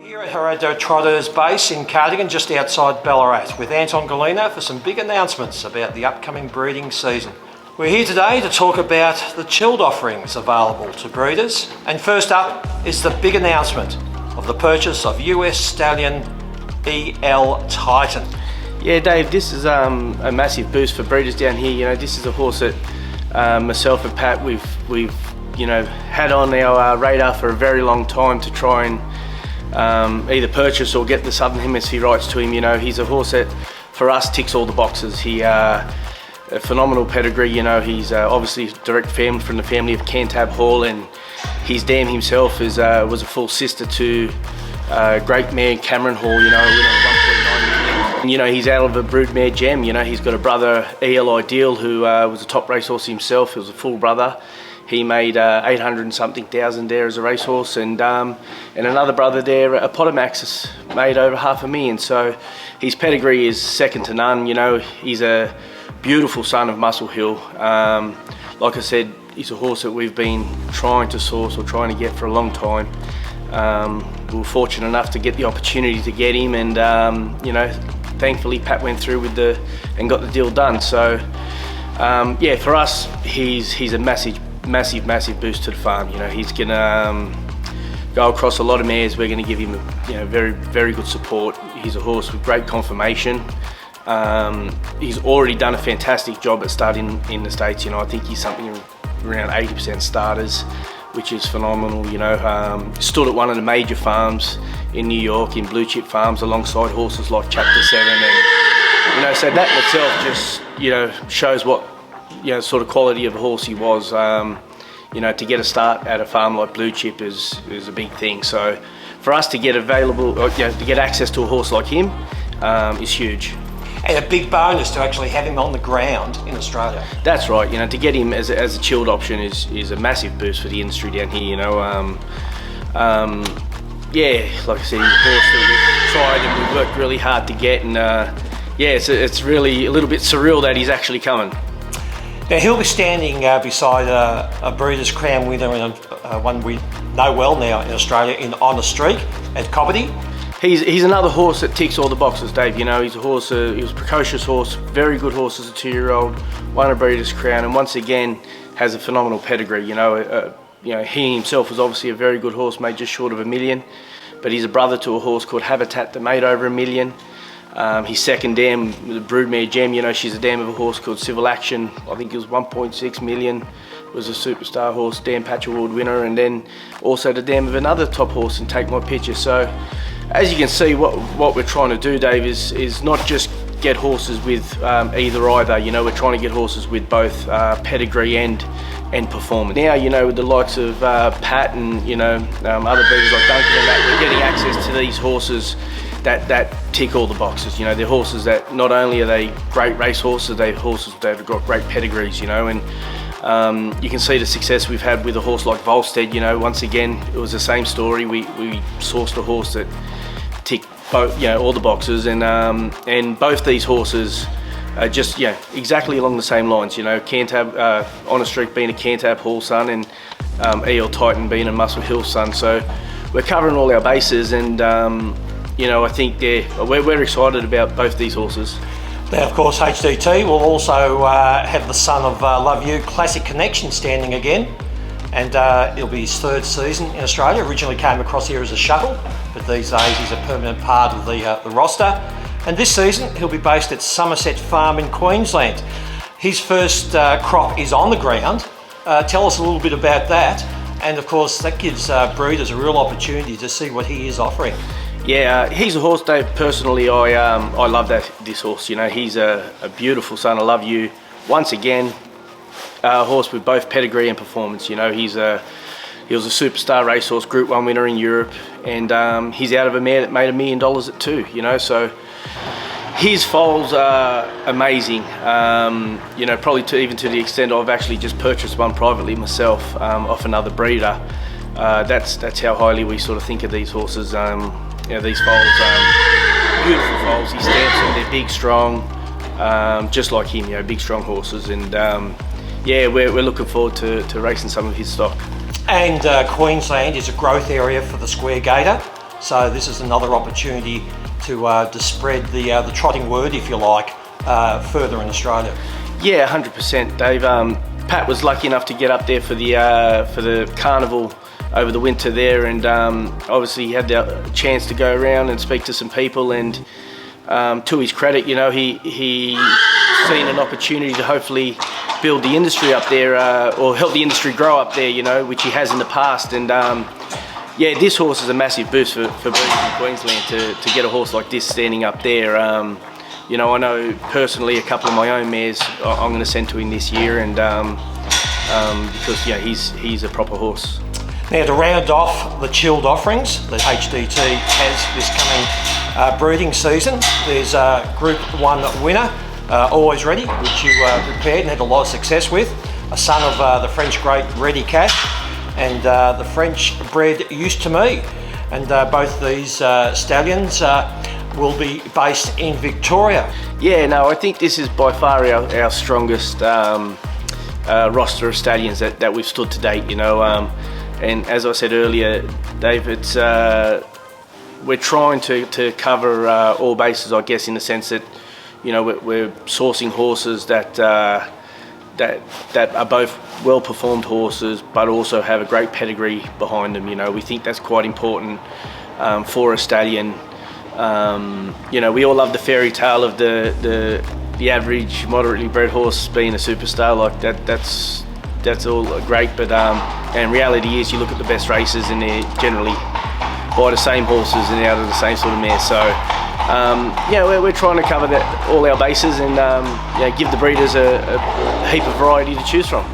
Here at Heredo Trotters base in Cardigan, just outside Ballarat, with Anton Galina for some big announcements about the upcoming breeding season. We're here today to talk about the chilled offerings available to breeders. And first up is the big announcement of the purchase of US Stallion E L Titan. Yeah, Dave, this is a massive boost for breeders down here. You know, this is a horse that myself and Pat we've had on our radar for a very long time to try and either purchase or get the Southern Hemisphere rights to him. You know, he's a horse that for us ticks all the boxes. He a phenomenal pedigree. You know, he's obviously direct family from the family of Cantab Hall, and his dam himself was a full sister to great mare Cameron Hall. You know, a winner of 1.9 million. And, you know, he's out of a broodmare gem. You know, he's got a brother EL Ideal who was a top racehorse himself. He was a full brother. He made 800 and something thousand there as a racehorse, and another brother there, Apodomax, made over $500,000. So his pedigree is second to none. You know, he's a beautiful son of Muscle Hill. Like I said, he's a horse that we've been trying to source or trying to get for a long time. We were fortunate enough to get the opportunity to get him, and you know, thankfully Pat went through with and got the deal done. So yeah, for us, he's a massive boost to the farm. You know, he's gonna go across a lot of mares. We're gonna give him, you know, very good support. He's a horse with great conformation. He's already done a fantastic job at starting in the States. You know, I think he's something around 80% starters, which is phenomenal. You know, stood at one of the major farms in New York, in blue chip farms, alongside horses like Chapter 7, and you know, so that in itself just, you know, shows what, you know, sort of quality of a horse he was. You know, to get a start at a farm like Blue Chip is a big thing. So for us to get available, or, you know, to get access to a horse like him is huge. And a big bonus to actually have him on the ground in Australia. That's right. You know, to get him as a chilled option is a massive boost for the industry down here. You know, yeah, like I said, he's a horse that we've tried and we've worked really hard to get, and yeah, it's really a little bit surreal that he's actually coming. Now he'll be standing beside a Breeders' Crown winner, and one we know well now in Australia, in On a Streak at Cobbity. He's another horse that ticks all the boxes, Dave. You know, he's a horse. He was a precocious horse, very good horse as a 2-year-old, won a Breeders' Crown, and once again has a phenomenal pedigree. You know, he himself was obviously a very good horse, made just short of $1 million, but he's a brother to a horse called Habitat that made over $1 million. His second dam, the broodmare gem, you know, she's a dam of a horse called Civil Action. I think it was 1.6 million. Was a superstar horse, Dam Patch Award winner, and then also the dam of another top horse in Take My Picture. So as you can see, what we're trying to do, Dave, is not just get horses with either. You know, we're trying to get horses with both pedigree and performance. Now, you know, with the likes of Pat and, you know, other breeders like Duncan and that, we're getting access to these horses that tick all the boxes. You know, they're horses that not only are they great race horses, they're horses that have got great pedigrees, you know, and you can see the success we've had with a horse like Volstead. You know, once again, it was the same story. We sourced a horse that ticked both, you know, all the boxes, and both these horses are just, yeah, exactly along the same lines. You know, Cantab, On a Streak being a Cantab Hall son, and E L Titan being a Muscle Hill son. So we're covering all our bases, and you know, I think we're excited about both these horses. Now, of course, HDT will also have the son of Love You Classic Connection standing again, and it'll be his 3rd season in Australia. Originally came across here as a shuttle, but these days he's a permanent part of the roster. And this season he'll be based at Somerset Farm in Queensland. His first crop is on the ground. Tell us a little bit about that, and of course that gives breeders a real opportunity to see what he is offering. Yeah, he's a horse, Dave. Personally, I love this horse. You know, he's a beautiful son. I love you. Once again, a horse with both pedigree and performance. You know, he was a superstar racehorse, Group 1 winner in Europe, and he's out of a mare that made $1 million at 2. You know, so his foals are amazing. You know, probably even to the extent I've actually just purchased one privately myself off another breeder. That's how highly we sort of think of these horses. You know, these foals, beautiful foals. He stamps them. They're big, strong, just like him. You know, big, strong horses, and yeah, we're looking forward to racing some of his stock. And Queensland is a growth area for the Square Gator, So this is another opportunity to spread the trotting word, if you like, further in Australia. Yeah, 100%, Dave. Pat was lucky enough to get up there for the carnival over the winter there, and obviously he had the chance to go around and speak to some people, and to his credit, you know, he seen an opportunity to hopefully build the industry up there, or help the industry grow up there, you know, which he has in the past. And yeah, this horse is a massive boost for breeders in Queensland to get a horse like this standing up there. You know, I know personally a couple of my own mares I'm going to send to him this year, and because yeah, he's a proper horse. Now, to round off the chilled offerings that HDT has this coming breeding season, there's a Group 1 winner, Always Ready, which you prepared and had a lot of success with, a son of the French great Ready Cat, and the French-bred Used to Me. And both these stallions will be based in Victoria. Yeah, no, I think this is by far our strongest roster of stallions that we've stood to date, you know. And as I said earlier, Dave, it's we're trying to cover all bases, I guess, in the sense that, you know, we're sourcing horses that are both well-performed horses, but also have a great pedigree behind them. You know, we think that's quite important for a stallion. You know, we all love the fairy tale of the average, moderately bred horse being a superstar. Like that's all great, but and reality is, you look at the best races and they're generally by the same horses and out of the same sort of mares. So yeah, we're trying to cover all our bases, and yeah, give the breeders a heap of variety to choose from.